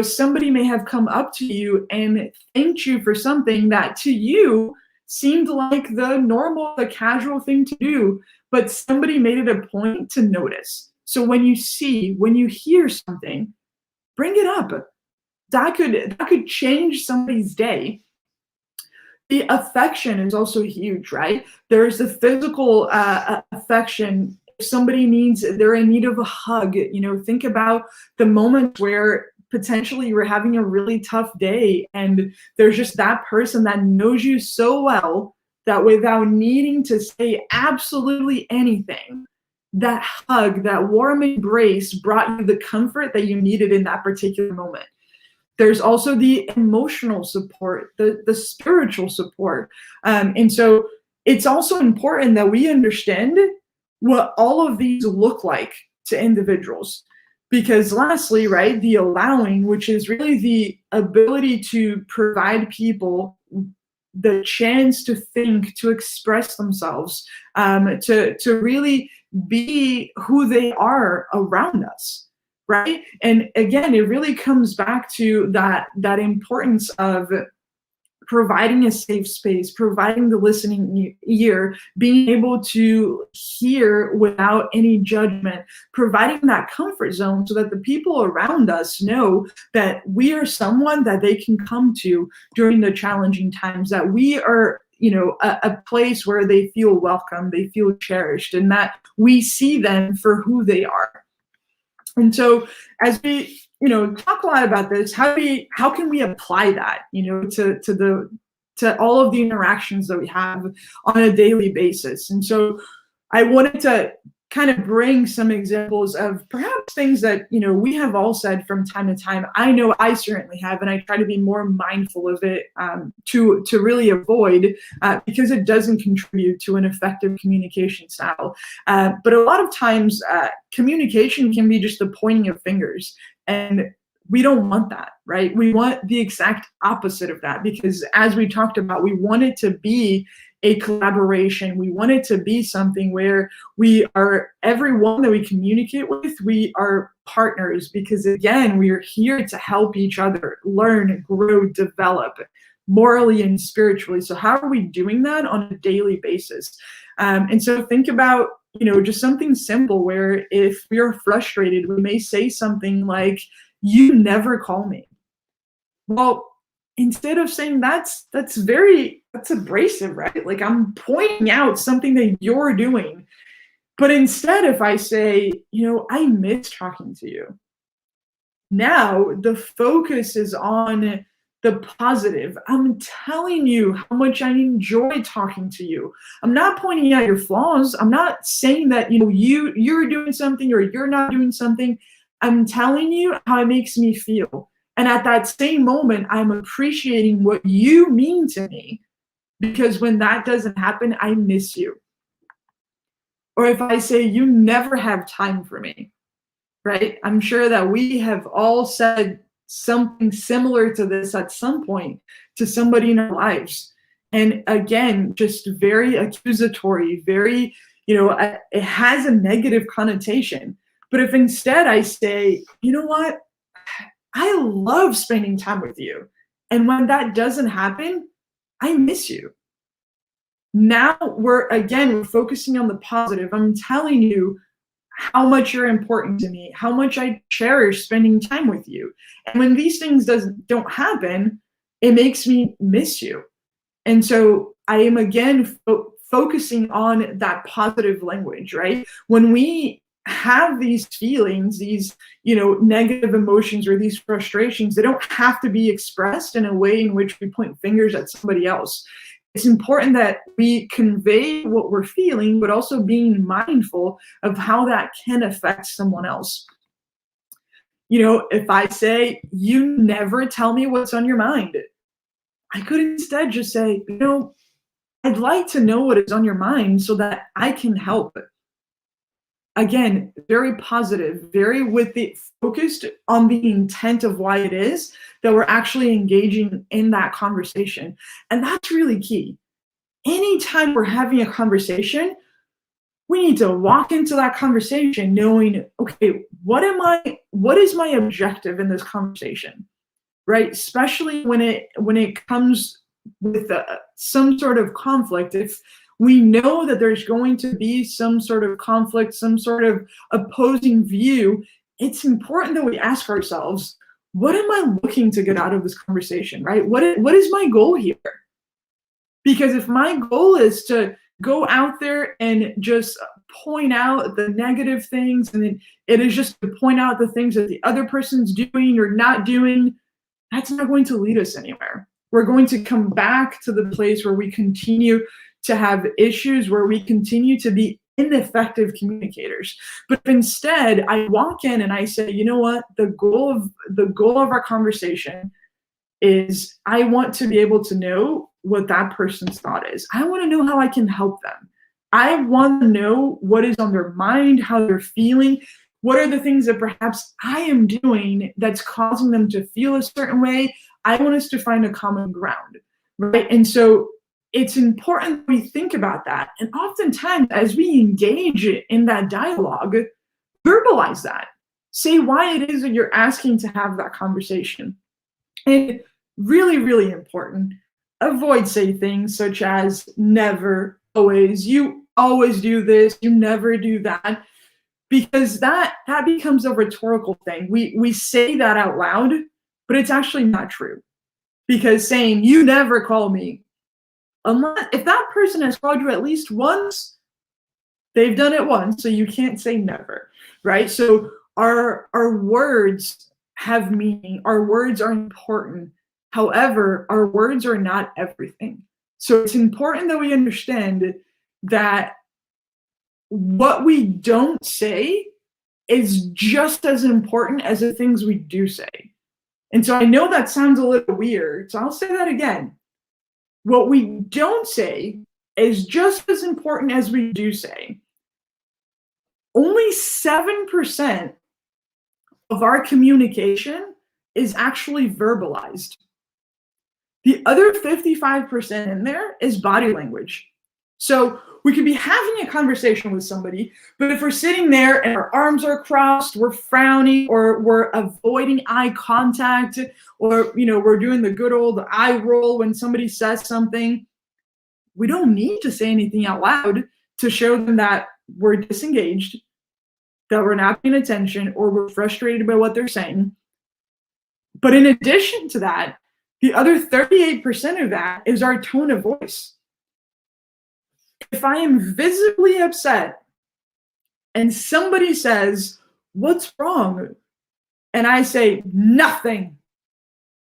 somebody may have come up to you and thanked you for something that to you seemed like the normal, the casual thing to do, but somebody made it a point to notice. So when you hear something, bring it up. That could change somebody's day. The affection is also huge, right? There's the physical affection. If somebody they're in need of a hug, think about the moment where potentially you're having a really tough day and there's just that person that knows you so well that without needing to say absolutely anything, that hug, that warm embrace brought you the comfort that you needed in that particular moment. There's also the emotional support, the spiritual support. And so it's also important that we understand what all of these look like to individuals. Because lastly, right, the allowing, which is really the ability to provide people the chance to think, to express themselves, to really be who they are around us. Right. And again, it really comes back to that importance of providing a safe space, providing the listening ear, being able to hear without any judgment, providing that comfort zone so that the people around us know that we are someone that they can come to during the challenging times, that we are a place where they feel welcome, they feel cherished, and that we see them for who they are. And so as we, talk a lot about this, how can we apply that, to all of the interactions that we have on a daily basis? And so I wanted to kind of bring some examples of perhaps things that, we have all said from time to time. I know I certainly have, and I try to be more mindful of it, to really avoid, because it doesn't contribute to an effective communication style. But a lot of times, communication can be just the pointing of fingers, and we don't want that, right? We want the exact opposite of that, because as we talked about, we want it to be a collaboration. We want it to be something where everyone that we communicate with, we are partners, because again, we are here to help each other learn, grow, develop morally and spiritually. So how are we doing that on a daily basis? And so think about, just something simple where if we are frustrated, we may say something like, "You never call me." Well, instead of saying that's abrasive, right? Like, I'm pointing out something that you're doing. But instead, if I say, "I miss talking to you," now the focus is on the positive. I'm telling you how much I enjoy talking to you. I'm not pointing out your flaws. I'm not saying that, you're doing something or you're not doing something. I'm telling you how it makes me feel. And at that same moment, I'm appreciating what you mean to me, because when that doesn't happen, I miss you. Or if I say, "You never have time for me," right? I'm sure that we have all said something similar to this at some point to somebody in our lives. And again, just very accusatory, very, it has a negative connotation. But if instead I say, "You know what? I love spending time with you. And when that doesn't happen, I miss you." Now we're focusing on the positive. I'm telling you how much you're important to me, how much I cherish spending time with you. And when these things don't happen, it makes me miss you. And so I am again focusing on that positive language, right? When we have these feelings, these, negative emotions or these frustrations, they don't have to be expressed in a way in which we point fingers at somebody else. It's important that we convey what we're feeling, but also being mindful of how that can affect someone else. If I say, "You never tell me what's on your mind," I could instead just say, "I'd like to know what is on your mind so that I can help." Again, very positive, very with the focused on the intent of why it is that we're actually engaging in that conversation. And that's really key. Anytime we're having a conversation, we need to walk into that conversation knowing, okay, what is my objective in this conversation? Right? Especially when it comes with some sort of conflict. If we know that there's going to be some sort of conflict, some sort of opposing view, it's important that we ask ourselves, what am I looking to get out of this conversation, right? What is my goal here? Because if my goal is to go out there and just point out the negative things, and it is just to point out the things that the other person's doing or not doing, that's not going to lead us anywhere. We're going to come back to the place where we continue to have issues, where we continue to be ineffective communicators. But if instead I walk in and I say, "You know what? The goal of our conversation is I want to be able to know what that person's thought is. I want to know how I can help them. I want to know what is on their mind, how they're feeling. What are the things that perhaps I am doing that's causing them to feel a certain way? I want us to find a common ground," right? And so it's important we think about that. And oftentimes, as we engage in that dialogue, verbalize that. Say why it is that you're asking to have that conversation. And really, really important, avoid saying things such as never, always, you always do this, you never do that, because that becomes a rhetorical thing. We say that out loud, but it's actually not true. Because saying, "You never call me," unless if that person has called you at least once, they've done it once, so you can't say never, right? So our words have meaning. Our words are important. However, our words are not everything. So it's important that we understand that what we don't say is just as important as the things we do say. And so I know that sounds a little weird, so I'll say that again. What we don't say is just as important as we do say. Only 7% of our communication is actually verbalized. The other 55% in there is body language. So we could be having a conversation with somebody, but if we're sitting there and our arms are crossed, we're frowning, or we're avoiding eye contact, or we're doing the good old eye roll when somebody says something, we don't need to say anything out loud to show them that we're disengaged, that we're not paying attention, or we're frustrated by what they're saying. But in addition to that, the other 38% of that is our tone of voice. If I am visibly upset and somebody says, "What's wrong?" and I say, "Nothing,"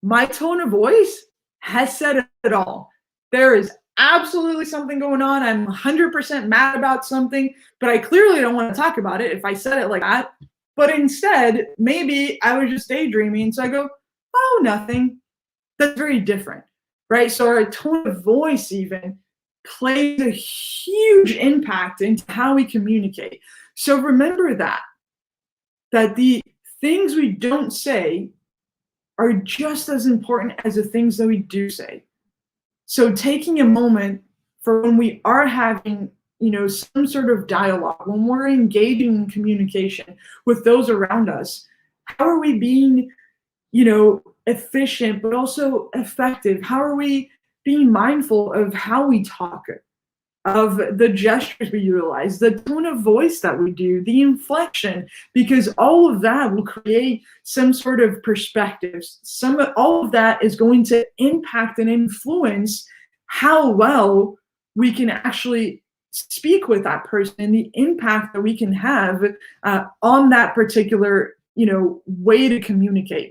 my tone of voice has said it all. There is absolutely something going on. I'm 100% mad about something, but I clearly don't want to talk about it if I said it like that. But instead, maybe I was just daydreaming. So I go, "Oh, nothing." That's very different, right? So our tone of voice even plays a huge impact into how we communicate. So remember that the things we don't say are just as important as the things that we do say. So taking a moment for when we are having, some sort of dialogue, when we're engaging in communication with those around us, how are we being, efficient, but also effective? How are we being mindful of how we talk, of the gestures we utilize, the tone of voice that we do, the inflection, because all of that will create some sort of perspectives. All of that is going to impact and influence how well we can actually speak with that person and the impact that we can have on that particular, way to communicate.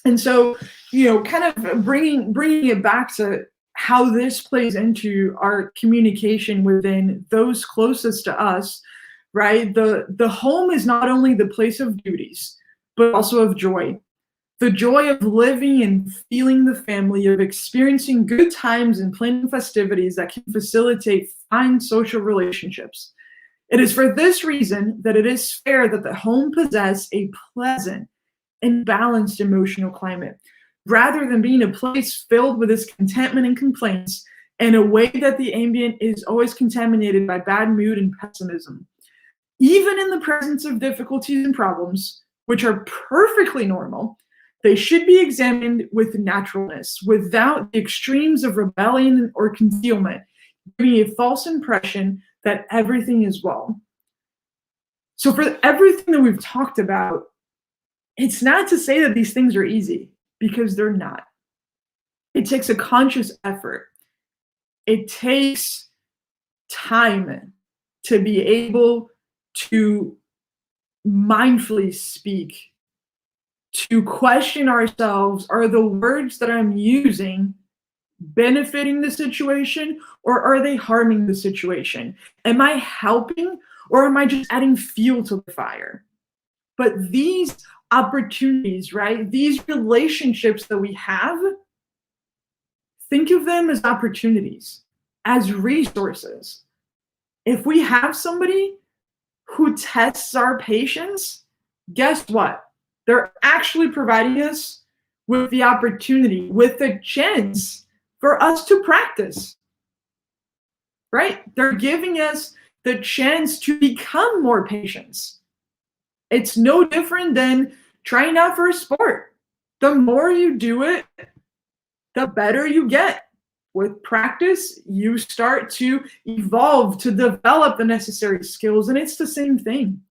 And so, kind of bringing it back to how this plays into our communication within those closest to us, right? The home is not only the place of duties, but also of joy. The joy of living and feeling the family, of experiencing good times and planning festivities that can facilitate fine social relationships. It is for this reason that it is fair that the home possess a pleasant and balanced emotional climate, rather than being a place filled with this contentment and complaints in a way that the ambient is always contaminated by bad mood and pessimism. Even in the presence of difficulties and problems, which are perfectly normal, they should be examined with naturalness, without the extremes of rebellion or concealment, giving a false impression that everything is well. So for everything that we've talked about, it's not to say that these things are easy, because they're not. It takes a conscious effort. It takes time to be able to mindfully speak, to question ourselves, are the words that I'm using benefiting the situation, or are they harming the situation? Am I helping, or am I just adding fuel to the fire? But these opportunities, right? These relationships that we have, think of them as opportunities, as resources. If we have somebody who tests our patience, guess what? They're actually providing us with the opportunity, with the chance for us to practice, right? They're giving us the chance to become more patient. It's no different than trying out for a sport. The more you do it, the better you get. With practice, you start to evolve, to develop the necessary skills, and it's the same thing.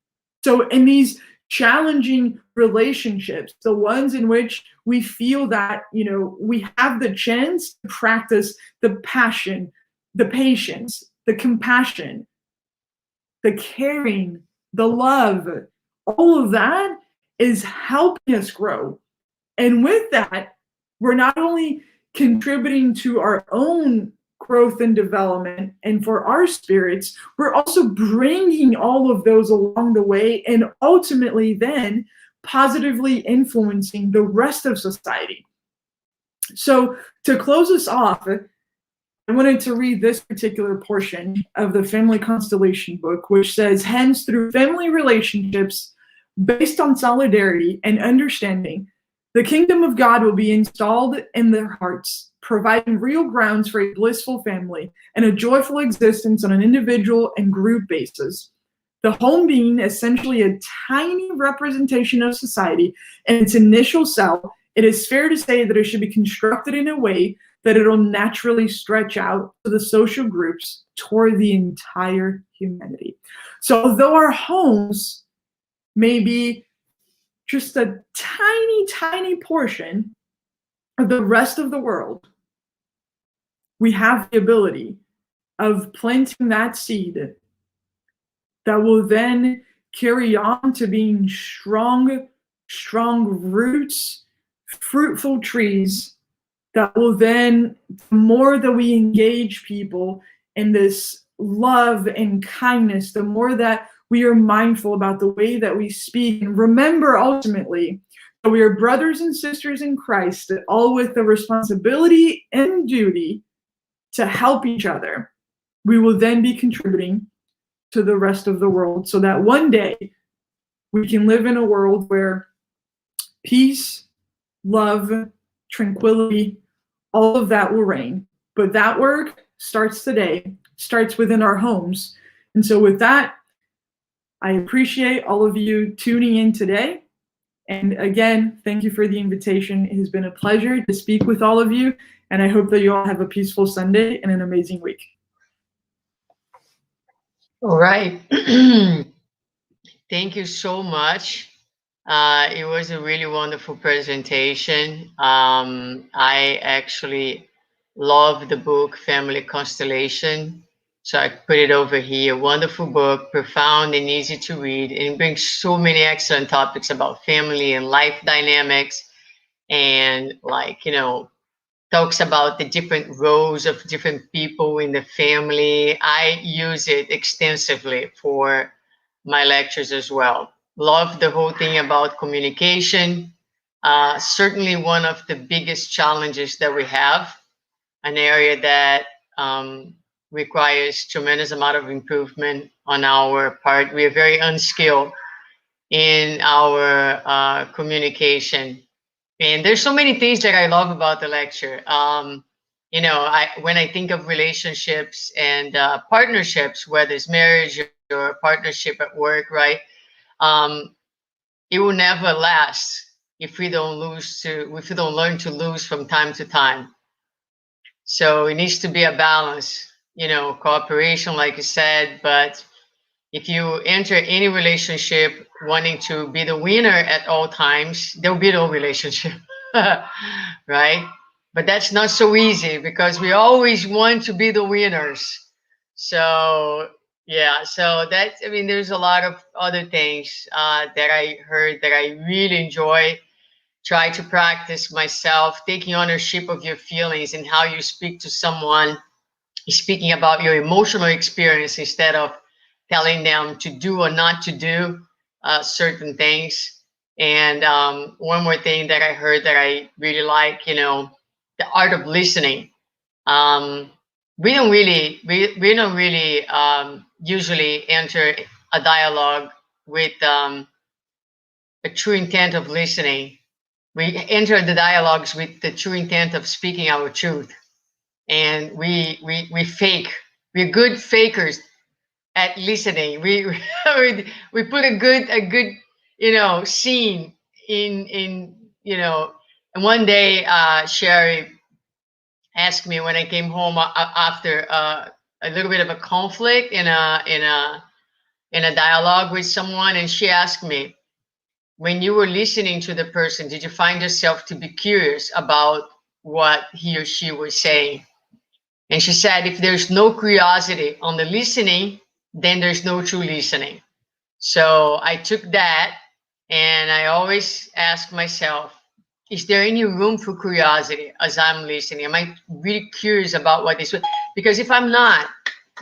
So in these challenging relationships, the ones in which we feel that, we have the chance to practice the passion, the patience, the compassion, the caring, the love, all of that is helping us grow. And with that, we're not only contributing to our own growth and development and for our spirits, we're also bringing all of those along the way and ultimately then positively influencing the rest of society. So, to close us off, I wanted to read this particular portion of the Family Constellation book, which says, hence, through family relationships based on solidarity and understanding, the kingdom of God will be installed in their hearts, providing real grounds for a blissful family and a joyful existence on an individual and group basis. The home being essentially a tiny representation of society in its initial cell, it is fair to say that it should be constructed in a way that it'll naturally stretch out to the social groups toward the entire humanity. So although our homes may be just a tiny, tiny portion of the rest of the world, we have the ability of planting that seed that will then carry on to being strong roots, fruitful trees that will then, the more that we engage people in this love and kindness, the more that we are mindful about the way that we speak, and remember ultimately that we are brothers and sisters in Christ, all with the responsibility and duty to help each other, we will then be contributing to the rest of the world so that one day we can live in a world where peace, love, tranquility, all of that will reign. But that work starts today, starts within our homes. And so with that, I appreciate all of you tuning in today. And again, thank you for the invitation. It has been a pleasure to speak with all of you. And I hope that you all have a peaceful Sunday and an amazing week. All right. Thank you so much. It was a really wonderful presentation. I actually love the book Family Constellation. So I put it over here. Wonderful book, profound and easy to read, and it brings so many excellent topics about family and life dynamics, and talks about the different roles of different people in the family. I use it extensively for my lectures as well. Love the whole thing about communication. Certainly one of the biggest challenges that we have, an area that requires tremendous amount of improvement on our part. We are very unskilled in our communication. And there's so many things that I love about the lecture. When I think of relationships and partnerships, whether it's marriage or partnership at work, right? It will never last if we don't learn to lose from time to time. So it needs to be a balance, cooperation, like you said. But if you enter any relationship wanting to be the winner at all times, there'll be no relationship, right? But that's not so easy because we always want to be the winners. So yeah, so there's a lot of other things that I heard that I really enjoy. Try to practice myself, taking ownership of your feelings and how you speak to someone, speaking about your emotional experience instead of telling them to do or not to do certain things. And one more thing that I heard that I really like, the art of listening. We don't really usually enter a dialogue with a true intent of listening. We enter the dialogues with the true intent of speaking our truth, and we fake. We're good fakers at listening. We put a good scene in. And one day Sherry asked me when I came home after a little bit of a conflict in a dialogue with someone, and she asked me, when you were listening to the person, did you find yourself to be curious about what he or she was saying? And she said, if there's no curiosity on the listening, then there's no true listening. So I took that and I always ask myself, is there any room for curiosity as I'm listening? Am I really curious about what this? Because if I'm not,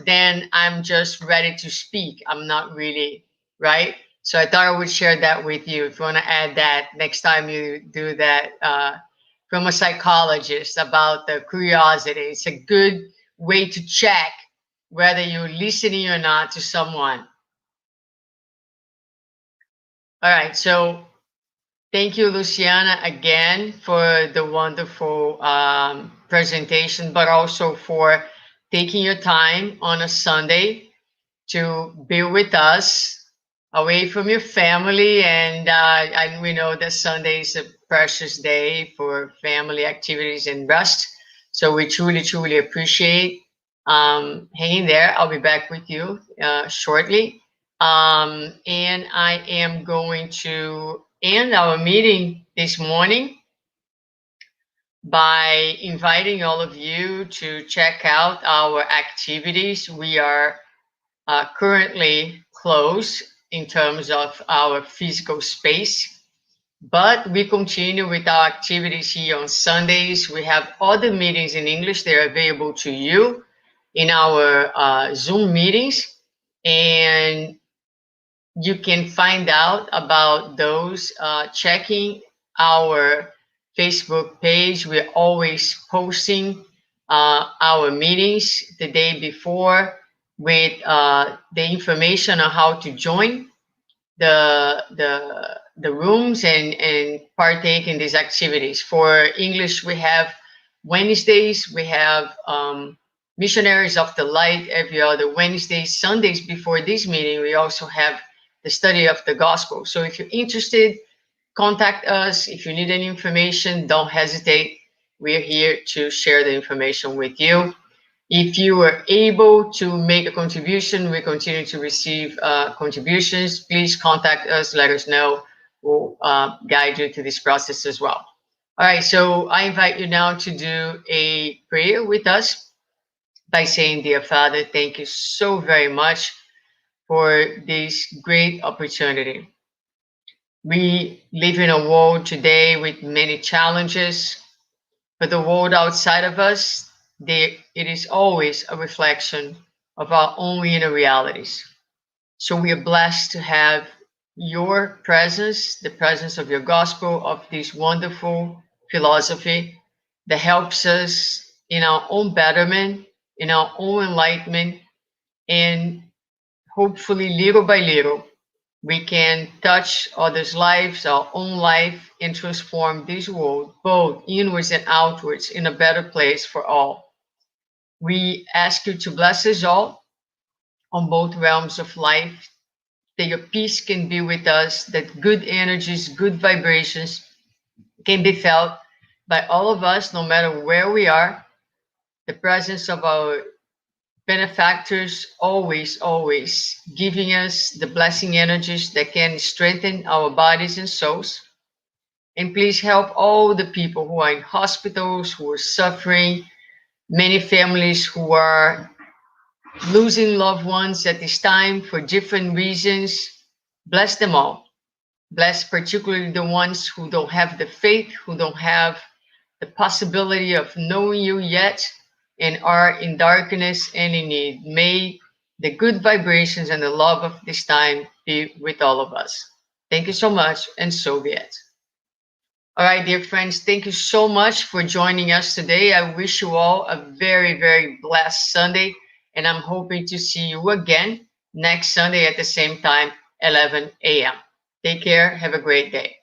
then I'm just ready to speak. I'm not really, right? So I thought I would share that with you. If you want to add that next time you do that from a psychologist about the curiosity, it's a good way to check whether you're listening or not to someone. All right. So thank you, Luciana, again for the wonderful presentation, but also for taking your time on a Sunday to be with us away from your family. And we know that Sunday is a precious day for family activities and rest. So we truly, truly appreciate hanging there. I'll be back with you shortly. And I am going to end our meeting this morning by inviting all of you to check out our activities. We are currently closed in terms of our physical space, but we continue with our activities here on Sundays. We have other meetings in English. They're available to you in our Zoom meetings. And you can find out about those checking our Facebook page. We're always posting our meetings the day before with the information on how to join the rooms and partake in these activities. For English, we have Wednesdays, we have Missionaries of the Light every other Wednesday. Sundays before this meeting, we also have the study of the gospel. So if you're interested, contact us. If you need any information, don't hesitate. We're here to share the information with you. If you were able to make a contribution, we continue to receive contributions. Please contact us, let us know. We'll guide you through this process as well. All right, so I invite you now to do a prayer with us by saying, Dear Father, thank you so very much for this great opportunity. We live in a world today with many challenges, but the world outside of us, it is always a reflection of our own inner realities. So we are blessed to have your presence, the presence of your gospel, of this wonderful philosophy that helps us in our own betterment, in our own enlightenment, and hopefully little by little, we can touch others' lives, our own life, and transform this world, both inwards and outwards, in a better place for all. We ask you to bless us all on both realms of life, that your peace can be with us, that good energies, good vibrations can be felt by all of us, no matter where we are. The presence of our benefactors always, always giving us the blessing energies that can strengthen our bodies and souls. And please help all the people who are in hospitals, who are suffering, many families who are losing loved ones at this time for different reasons. Bless them all. Bless particularly the ones who don't have the faith, who don't have the possibility of knowing you yet, and are in darkness and in need. May the good vibrations and the love of this time be with all of us. Thank you so much, and so be it. All right, dear friends, thank you so much for joining us today. I wish you all a very, very blessed Sunday, and I'm hoping to see you again next Sunday at the same time, 11 a.m. Take care. Have a great day.